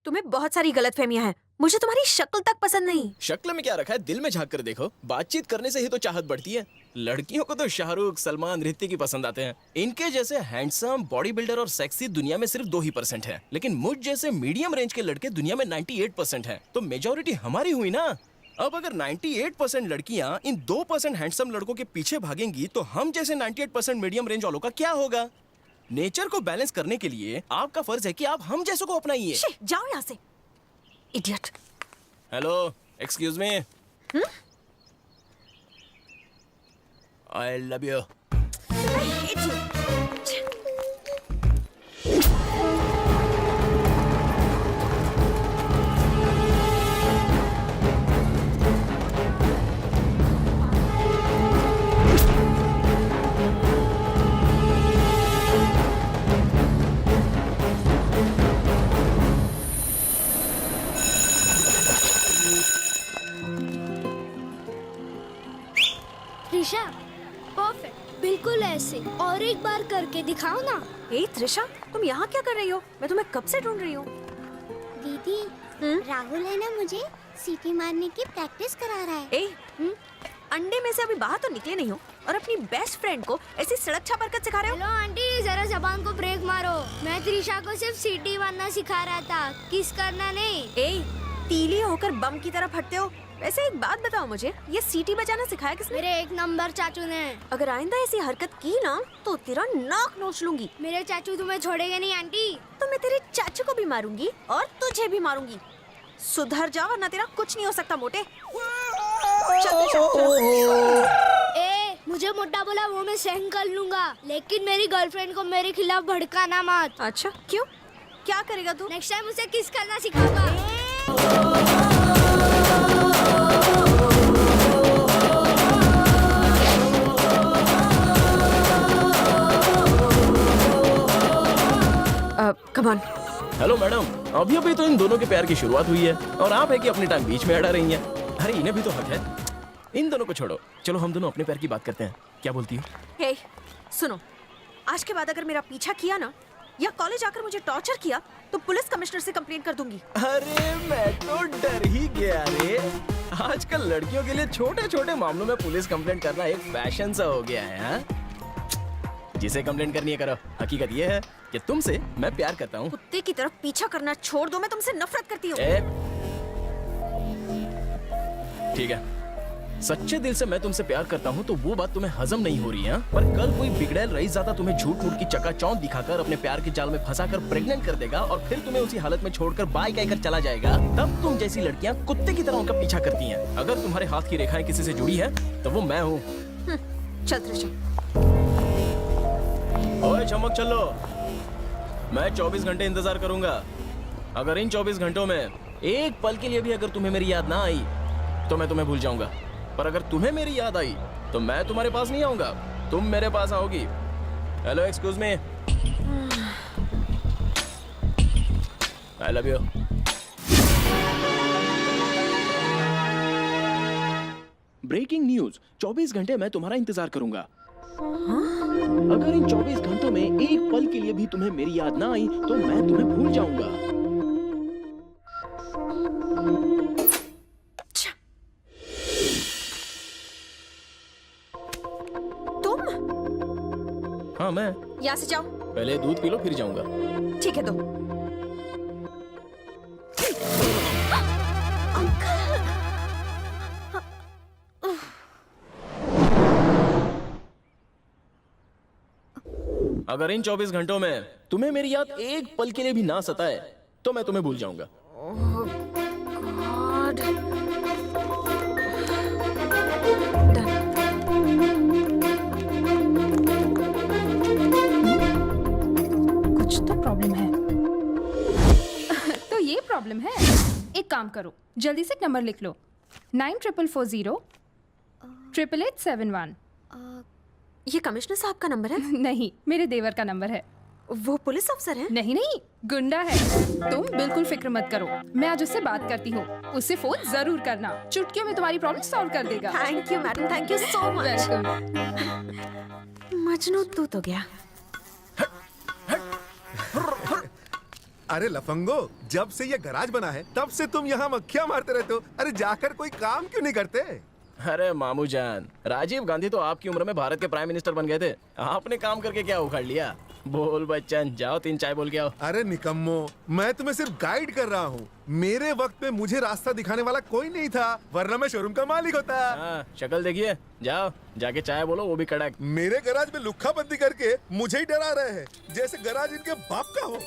तुम्हें बहुत सारी गलतफहमियां हैं। मुझे तुम्हारी शक्ल तक पसंद नहीं। शक्ल में क्या रखा है, दिल में झांक कर देखो। बातचीत करने से ही तो चाहत बढ़ती है। लड़कियों को तो शाहरुख, सलमान, ऋतिक की पसंद आते हैं। इनके जैसे हैंडसम, बॉडी बिल्डर और सेक्सी दुनिया में सिर्फ 2% है। लेकिन मुझ जैसे मीडियम रेंज के लड़के दुनिया में 98% हैं। तो मेजोरिटी हमारी हुई ना। अब अगर 98% लड़कियां इन 2% हैंडसम लड़कों के पीछे भागेंगी तो हम जैसे 98% मीडियम रेंज वालों का क्या होगा? नेचर को बैलेंस करने के लिए आपका फर्ज है कि आप हम जैसों को अपनाइए। जाओ यहाँ से, idiot. Hello, excuse me. I love you. Trisha, perfect, बिल्कुल ऐसे। और एक बार करके दिखाओ ना। ए त्रिशा, तुम यहाँ क्या कर रही हो? मैं तुम्हें कब से ढूंढ रही हूँ। दीदी, राहुल है ना, मुझे सीटी मारने की प्रैक्टिस करा रहा है। ए, अंडे में से अभी बाहर तो निकले नहीं हो और अपनी बेस्ट फ्रेंड को ऐसी सड़क छाप हरकत सिखा रहे हो। हेलो आंटी, जरा जबान को ब्रेक मारो। मैं त्रिशा को सिर्फ सीटी मारना सिखा रहा था, किस करना नहीं। ए, तीली होकर बम की तरह फटते हो। वैसे एक बात बताओ मुझे, ये सीटी बजाना सिखाया किसने? मेरे 1 नंबर चाचू ने। अगर आइंदा ऐसी हरकत की ना तो तेरा नाक नोच लूंगी। मेरे चाचू तुम्हें छोड़ेंगे नहीं आंटी। तो मैं तेरे चाचू को भी मारूंगी और तुझे भी मारूंगी। सुधर जाओ वरना तेरा कुछ नहीं हो सकता मोटे। ए, मुझे मोटा बोला वो मैं सहन कर लूंगा, लेकिन मेरी गर्लफ्रेंड को मेरे खिलाफ भड़काना मत। अच्छा, क्यों? क्या करेगा तू? नेक्स्ट टाइम उसे किस करना सिखाऊंगा। Come on. हेलो मैडम, अभी अभी तो इन दोनों के प्यार की शुरुआत हुई है और आप है कि अपनी टांग बीच में अड़ा रही हैं। अरे इन्हें भी तो हक है। इन दोनों को छोड़ो, चलो हम दोनों अपने प्यार की बात करते हैं। क्या बोलती हो? हे, सुनो, आज के बाद अगर मेरा पीछा किया ना या कॉलेज आकर मुझे टॉर्चर किया तो पुलिस कमिश्नर से कंप्लेंट कर दूंगी। अरे मैं तो डर ही गया रे। आजकल लड़कियों के लिए छोटे छोटे मामलों में पुलिस कंप्लेंट करना एक फैशन सा हो गया है। हाँ? जिसे कंप्लेंट करनी है करो। हकीकत ये है कि तुमसे मैं प्यार करता हूँ। कुत्ते की तरफ पीछा करना छोड़ दो, मैं तुमसे नफरत करती हूँ। ठीक है, सच्चे दिल से मैं तुमसे प्यार करता हूँ तो वो बात तुम्हें हजम नहीं हो रही है। पर कल कोई बिगड़ैल रईस ज़्यादा तुम्हें झूठ मूठ की चकाचौंध दिखाकर अपने प्यार के जाल में फंसाकर प्रेग्नेंट कर देगा और फिर तुम्हें उसी हालत में छोड़कर बाय कहकर चला जाएगा। तब तुम जैसी लड़कियाँ कुत्ते की तरह उनका पीछा करती हैं। अगर तुम्हारे हाथ की रेखाएं किसी से जुड़ी है तो वो मैं हूँ। चल त्रिशा। ओए चमक चलो, मैं 24 घंटे इंतजार करूंगा। अगर इन 24 घंटों में एक पल के लिए भी अगर तुम्हें मेरी याद ना आई तो मैं तुम्हें भूल जाऊंगा। पर अगर तुम्हें मेरी याद आई तो मैं तुम्हारे पास नहीं आऊंगा, तुम मेरे पास आओगी। Hello, excuse me. I love you. Breaking news, 24 घंटे मैं तुम्हारा इंतजार करूंगा। अगर इन 24 घंटों में एक पल के लिए भी तुम्हें मेरी याद ना आई तो मैं तुम्हें भूल जाऊंगा। तुम? हाँ मैं। यहाँ से जाओ। पहले दूध पी लो फिर जाऊंगा। ठीक है तो। अगर इन 24 घंटों में तुम्हें मेरी याद एक पल के लिए भी ना सताए तो मैं तुम्हें भूल जाऊंगा। गॉड। कुछ तो प्रॉब्लम है। तो ये प्रॉब्लम है। एक काम करो, जल्दी से नंबर लिख लो। 9440 88871। ये कमिश्नर साहब का नंबर है? नहीं, मेरे देवर का नंबर है। वो पुलिस अफसर है? नहीं नहीं, गुंडा है। तुम बिल्कुल फिक्र मत करो, मैं आज उससे बात करती हूँ। उससे फोन जरूर करना, चुटकियों में तुम्हारी प्रॉब्लम सॉल्व कर देगा। Thank you madam, thank you so much. Majnu तू तो गया। अरे लफंगो, जब से ये गराज बना है तब से तुम यहाँ मक्खियाँ मारते रहते हो। अरे जाकर कोई काम क्यों नहीं करते? अरे मामू जान, राजीव गांधी तो आपकी उम्र में भारत के प्राइम मिनिस्टर बन गए थे। आपने काम करके क्या उखाड़ लिया? बोल बच्चन, जाओ 3 चाय बोल के आओ। अरे निकम्मो, मैं तुम्हें सिर्फ गाइड कर रहा हूँ। मेरे वक्त में मुझे रास्ता दिखाने वाला कोई नहीं था, वरना मैं शोरूम का मालिक होता। हाँ, शक्ल देखिए। जाओ जाके चाय बोलो, वो भी कड़क। मेरे गराज में लुक्खा बंदी करके मुझे ही डरा रहे हैं, जैसे गराज इनके बाप का हो।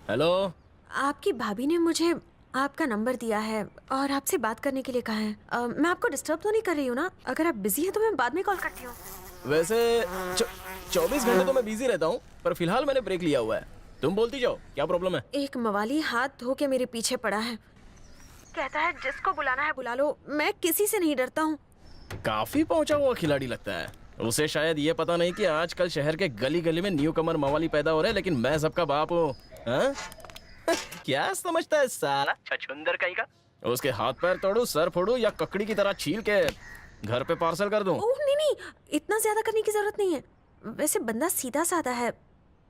हेलो। आपकी भाभी ने मुझे आपका नंबर दिया है और आपसे बात करने के लिए कहा है। मैं आपको डिस्टर्ब तो नहीं कर रही हूँ ना? अगर आप बिजी हैं तो मैं बाद में कॉल करती हूँ। वैसे 24 घंटे तो मैं बिजी रहता हूँ, पर फिलहाल मैंने ब्रेक लिया हुआ है। तुम बोलती जाओ, क्या प्रॉब्लम है? एक मवाली हाथ धो के मेरे पीछे पड़ा है, कहता है जिसको बुलाना है बुला लो, मैं किसी से नहीं डरता हूँ। काफी पहुंचा हुआ खिलाड़ी लगता है। उसे शायद ये पता नहीं कि आजकल शहर के गली गली में न्यू कमर मवाली पैदा हो रहे हैं, लेकिन मैं सबका बाप हूँ। हाँ? क्या समझता है साला छछुंदर कहीं का? उसके हाथ पैर तोड़ू, सर फोड़ू या ककड़ी की तरह छील के घर पे पार्सल कर दूं? ओह नहीं, इतना ज्यादा करने की जरूरत नहीं है। वैसे बंदा सीधा साधा है,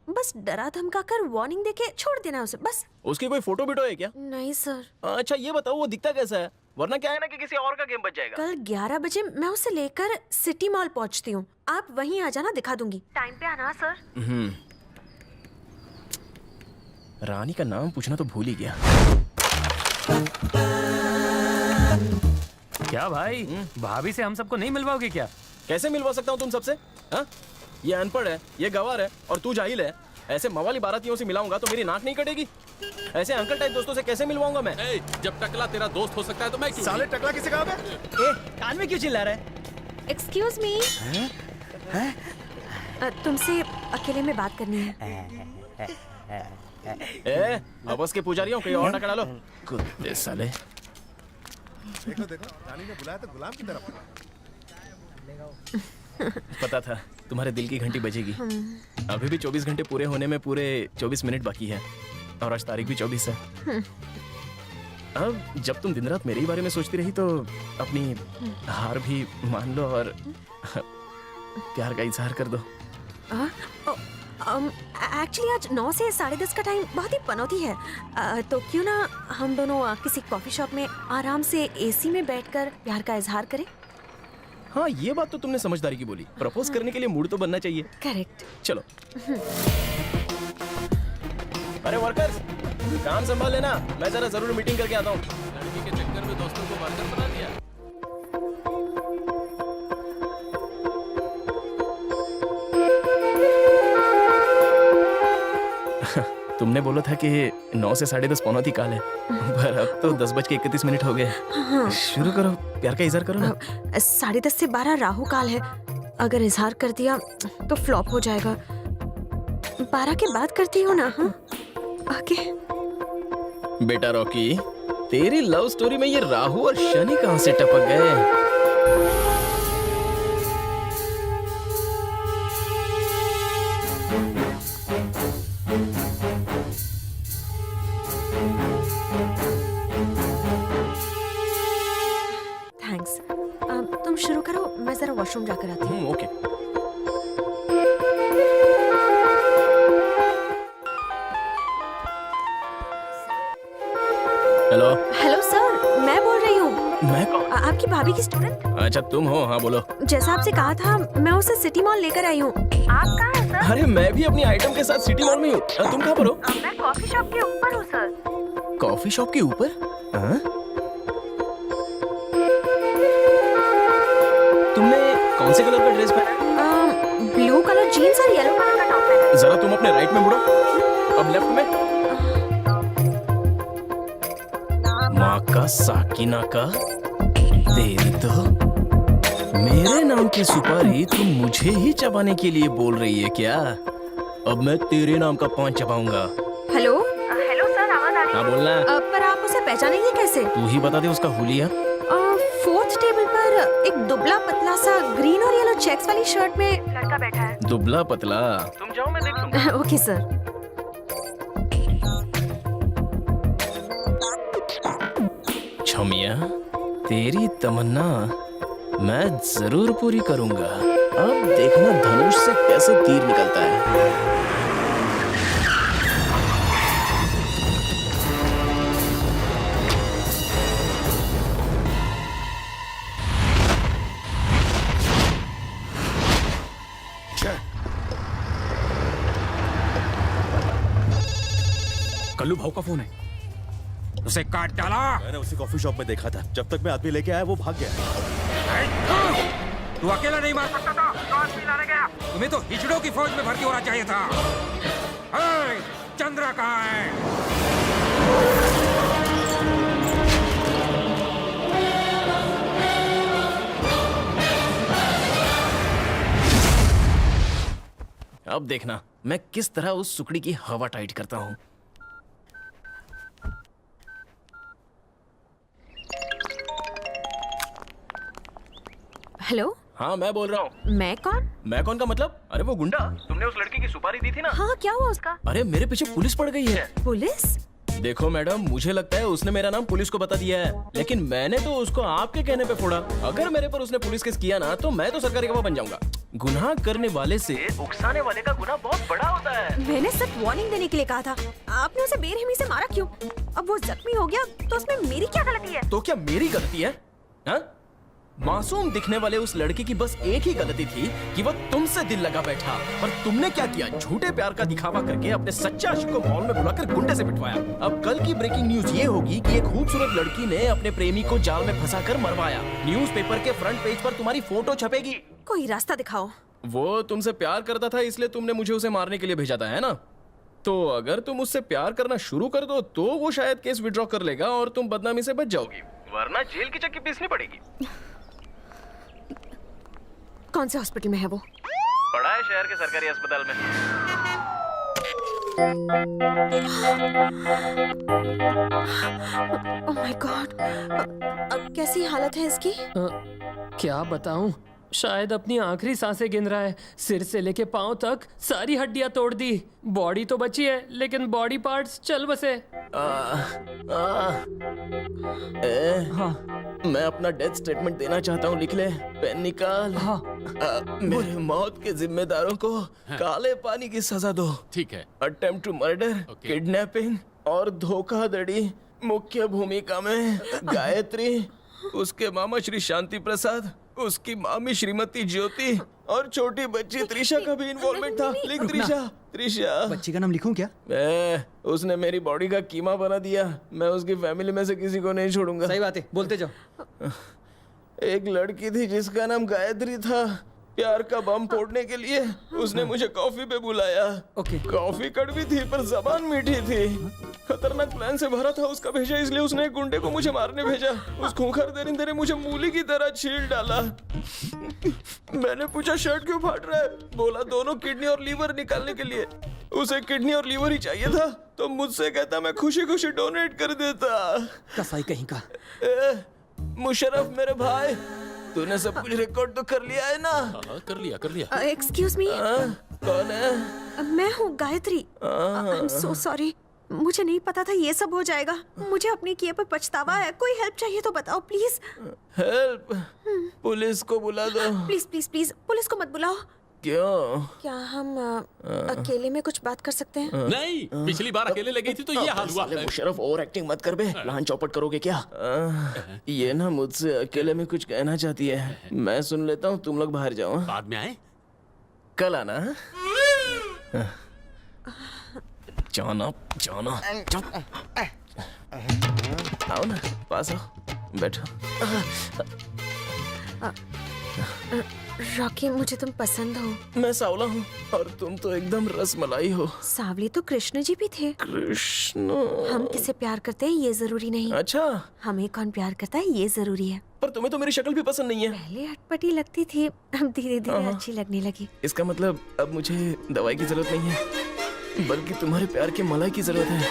बस डरा धमका कर वार्निंग देके छोड़ देना उसे, बस। उसकी कोई फोटो बिटो है क्या? नहीं सर। अच्छा ये बताओ, वो दिखता कैसा है? वरना क्या है ना कि किसी और का गेम बच जाएगा। कल 11 बजे मैं उसे लेकर सिटी मॉल पहुंचती हूँ, आप वहीं आ जाना, दिखा दूंगी। टाइम पे आना सर। रानी का नाम पूछना तो भूल ही गया। क्या भाई, भाभी से हम सबको नहीं मिलवाओगे क्या? कैसे मिलवा सकता हूँ तुम सबसे? हाँ? ये अनपढ़ है, ये गवार है और तू जाहिल है। ऐसे मवाली बारातियों से मिलाऊंगा तो मेरी नाक नहीं कटेगी। ऐसे अंकल टाइप दोस्तों से कैसे मिलवाऊंगा मैं? जब टकला तेरा दोस्त हो सकता है तो मैं क्यों? साले टकला किसे कहा बे? कान में क्यों चिल्ला रहा है? एक्सक्यूज मी, तुमसे अकेले में बात करनी है। आपस के पुजारियों कोई और टकरा लो। कुत्ते साले। देखो देखो, रानी ने बुलाया तो गुलाम की तरफ। पता था तुम्हारे दिल की घंटी बजेगी। अभी भी 24 घंटे पूरे होने में पूरे 24 मिनट बाकी है और आज तारीख भी 24 है। अब जब तुम दिन रात मेरे ही बारे में सोचती रही तो अपनी हार भी मान लो और प्यार का इजहार कर दो। एक्चुअली आज 9 से 10:30 का टाइम बहुत ही पनौती है, तो क्यों ना हम दोनों किसी कॉफी शॉप में आराम से एसी में बैठकर प्यार का इजहार करें। हाँ, ये बात तो तुमने समझदारी की बोली। प्रपोज करने के लिए मूड तो बनना चाहिए। करेक्ट। चलो। अरे वर्कर्स, काम संभाल लेना, मैं जरा जरूर मीटिंग करके आता हूँ। लड़की के चक्कर में दोस्तों को वर्कर बना दिया। तुमने बोला था कि 9 से 10:30 पौनौती काल है, पर अब तो 10:31 हो गए। शुरू करो, प्यार का इजहार करो ना। 10:30 से 12 राहु काल है, अगर इजहार कर दिया तो फ्लॉप हो जाएगा। 12 के बाद करती हो ना? हाँ ओके। बेटा रॉकी, तेरी लव स्टोरी में ये राहु और शनि कहाँ से टपक गए? थैंक्स। तुम शुरू करो, मैं जरा वॉशरूम जाकर आती हूँ। ओके। हेलो। हेलो सर, मैं बोल रही हूँ। मैं कौन? आपकी भाभी की स्टूडेंट। अच्छा तुम हो? हाँ बोलो। जैसा आपसे कहा था, मैं उसे सिटी मॉल लेकर आई हूँ। आप कहाँ हैं सर? अरे मैं भी अपनी आइटम के साथ सिटी मॉल में हूँ। तुम कहाँ पर हो? मैं कॉफी शॉप के ऊपर हूँ सर। कॉफी शॉप के ऊपर? हाँ? तुमने कौन से कलर का ड्रेस पहना है? ब्लू कलर जीन्स और येलो कलर का टॉप पहना है। जरा तुम अपने राइट में मुड़ो, अब लेफ्ट में। माँ का साकिना का, तेरी तो मेरे नाम की सुपारी तुम मुझे ही चबाने के लिए बोल रही है क्या? अब मैं तेरे नाम का पान चबाऊंगा। हेलो हेलो सर, आवाज आ रही है? हाँ बोलना। पर आप उसे पहचानेंगे कैसे? तू ही बता दे उसका हुलिया। 4th टेबल पर एक दुबला पतला सा ग्रीन और येलो चेक्स वाली शर्ट में लड़का बैठा है। दुबला पतला? तुम जाओ, मैं देख लूंगा। Okay sir. छमिया, तेरी तमन्ना मैं जरूर पूरी करूंगा। अब देखना धनुष से कैसे तीर निकलता है। कल्लू भाव का फोन है। उसे काट डाला। मैंने उसे कॉफी शॉप में देखा था। जब तक मैं आदमी लेके आया वो भाग गया। तू अकेला नहीं मार सकता था, तो आदमी लाने गया। तुम्हें तो हिजड़ों की फौज में भर्ती होना चाहिए था। ए, चंद्रा कहाँ है? अब देखना मैं किस तरह उस सुकड़ी की हवा टाइट करता हूँ। हेलो, हाँ मैं बोल रहा हूँ। मैं कौन? मैं कौन का मतलब? अरे वो गुंडा, तुमने उस लड़की की सुपारी दी थी ना। हाँ, क्या हुआ उसका? अरे मेरे पीछे पुलिस पड़ गई है। पुलिस? देखो मैडम, मुझे लगता है उसने मेरा नाम पुलिस को बता दिया है, लेकिन मैंने तो उसको आपके कहने पे फोड़ा। अगर मेरे पर उसने पुलिस केस किया ना तो मैं तो सरकारी गवाह बन जाऊंगा। गुनाह करने वाले से उकसाने वाले का गुनाह बहुत बड़ा होता है। मैंने सिर्फ वार्निंग देने के लिए कहा था। आपने उसे बेरहमी से मारा क्यों? अब वो जख्मी हो गया तो उसमें मेरी क्या गलती है? तो क्या मेरी गलती है? हाँ? मासूम दिखने वाले उस लड़के की बस एक ही गलती थी कि वो तुमसे दिल लगा बैठा, पर तुमने क्या किया? झूठे प्यार का दिखावा करके अपने सच्चे आशिक को मॉल में बुलाकर गुंडे से पिटवाया। अब कल की ब्रेकिंग न्यूज ये होगी कि एक खूबसूरत लड़की ने अपने प्रेमी को जाल में फंसाकर मरवाया। न्यूज़पेपर के फ्रंट पेज पर तुम्हारी फोटो छपेगी। कोई रास्ता दिखाओ। वो तुमसे प्यार करता था इसलिए तुमने मुझे उसे मारने के लिए भेजा था, है ना? तो अगर तुम उससे प्यार करना शुरू कर दो तो वो शायद केस विड्रॉ कर लेगा और तुम बदनामी से बच जाओगी, वरना जेल की चक्की पीसनी पड़ेगी। कौन से हॉस्पिटल में है वो? पड़ा है शहर के सरकारी अस्पताल में। ओह माय गॉड, अब कैसी हालत है इसकी? क्या बताऊं, शायद अपनी आखिरी सांसें गिन रहा है। सिर से लेके पांव तक सारी हड्डियां तोड़ दी। बॉडी तो बची है लेकिन बॉडी पार्ट्स चल बसे। मैं अपना डेथ स्टेटमेंट देना चाहता हूँ, लिख ले। पेन निकाल। मेरे मौत के जिम्मेदारों को काले पानी की सजा दो। ठीक है। अटेम्प्ट टू मर्डर, किडनैपिंग और धोखाधड़ी। मुख्य भूमिका में गायत्री, उसके मामा श्री शांति प्रसाद, उसकी मामी श्रीमती ज्योति और छोटी बच्ची त्रिशा का भी इन्वॉल्वमेंट था। लिख त्रिशा। बच्ची का नाम लिखूं क्या? उसने मेरी बॉडी का कीमा बना दिया। मैं उसकी फैमिली में से किसी को नहीं छोड़ूंगा। सही बात है, बोलते जाओ। एक लड़की थी जिसका नाम गायत्री था। प्यार का बम फोड़ने के लिए उसने मुझे कॉफी पे बुलाया। ओके। कॉफी कड़वी थी पर जबान मीठी थी। खतरनाक प्लान से भरा था उसका भेजा, इसलिए उसने एक गुंडे को मुझे मारने भेजा। उस खूंखार दरिंदे ने मुझे मूली की तरह छील डाला। मैंने पूछा शर्ट क्यों फाट रहा है? बोला दोनों किडनी और लीवर निकालने के लिए। उसे किडनी और लीवर ही चाहिए था तो मुझसे कहता मैं खुशी खुशी डोनेट कर देता। कसाई कहीं का। मुशर्रफ मेरे भाई, तूने सब कुछ रिकॉर्ड तो कर लिया है ना? हाँ, कर लिया। एक्सक्यूज मी, कौन है? मैं हूँ Gayatri. I am so sorry, मुझे नहीं पता था ये सब हो जाएगा। मुझे अपने किए पर पछतावा है। कोई हेल्प चाहिए तो बताओ प्लीज। हेल्प? पुलिस को बुला दो। प्लीज प्लीज प्लीज, पुलिस को मत बुलाओ। क्यों? क्या हम अकेले में कुछ बात कर सकते हैं? नहीं, पिछली बार अकेले लगी थी तो ये हाल हुआ। मुशर्रफ, ओवर एक्टिंग मत कर बे। प्लान चौपट करोगे क्या? ये ना मुझसे अकेले में कुछ कहना चाहती है। मैं सुन लेता हूँ, तुम लोग बाहर जाओ। बाद में आए। कल आना। जाना। आओ ना, पास आओ, बैठो। रॉकी, मुझे तुम पसंद हो। मैं सावला हूँ और तुम तो एकदम रसमलाई हो। सावली तो कृष्ण जी भी थे। कृष्ण? हम किसे प्यार करते हैं ये जरूरी नहीं। अच्छा। हमें कौन प्यार करता है ये जरूरी है। पर तुम्हें तो मेरी शक्ल भी पसंद नहीं है। पहले अटपटी लगती थी, अब धीरे धीरे अच्छी लगने लगी। इसका मतलब अब मुझे दवाई की जरूरत नहीं है, बल्कि तुम्हारे प्यार की मलाई की जरूरत है।